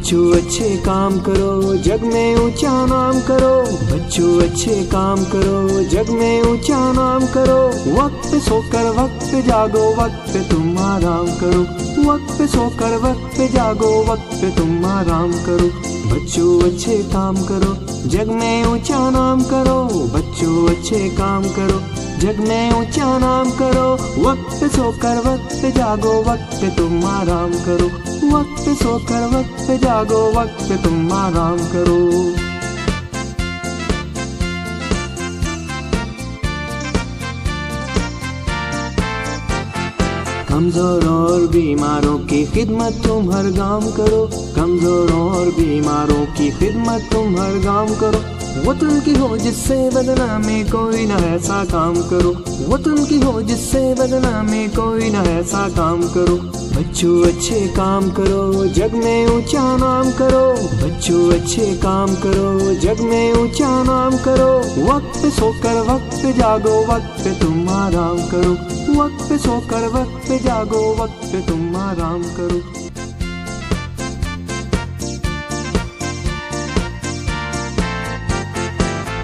बच्चों अच्छे काम करो, जग में ऊंचा नाम करो। बच्चों अच्छे काम करो, जग में ऊंचा नाम करो। वक्त पे सोकर वक्त पे जागो, वक्त पे तुम आराम करो। वक्त पे सोकर वक्त पे जागो, वक्त पे तुम आराम करो। बच्चों अच्छे काम करो, जग में ऊंचा नाम करो। बच्चों अच्छे काम करो, जग में ऊंचा नाम करो। वक्त पे सोकर वक्त पे जागो, वक्त पे तुम आराम करो। वक्त पे सोकर वक्त पे जागो, वक्त पे तुम आराम करो। कमजोर और बीमारों की खिदमत तुम हर काम करो। कमजोर और बीमारों की खिदमत तुम हर काम करो। वतन की हो जिससे बदनामी कोई ना ऐसा काम करो। वतन की हो जिससे बदनामी कोई ना ऐसा काम करो। बच्चों अच्छे काम करो, जग में ऊंचा नाम करो। बच्चों अच्छे काम करो, जग में ऊंचा नाम करो। वक्त पे सोकर वक्त पे जागो, वक्त पे तुम आराम करो। वक्त पे सोकर वक्त पे जागो, वक्त पे तुम आराम करो।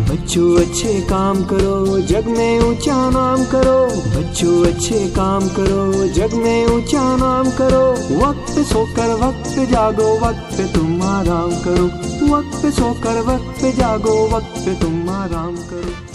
बच्चों अच्छे काम करो, जग में ऊंचा नाम करो। बच्चों अच्छे काम करो, जग में ऊंचा नाम करो। वक्त पे सोकर वक्त पे जागो, वक्त पे तुम आराम करो। वक्त पे सोकर वक्त पे जागो, वक्त पे तुम आराम करो।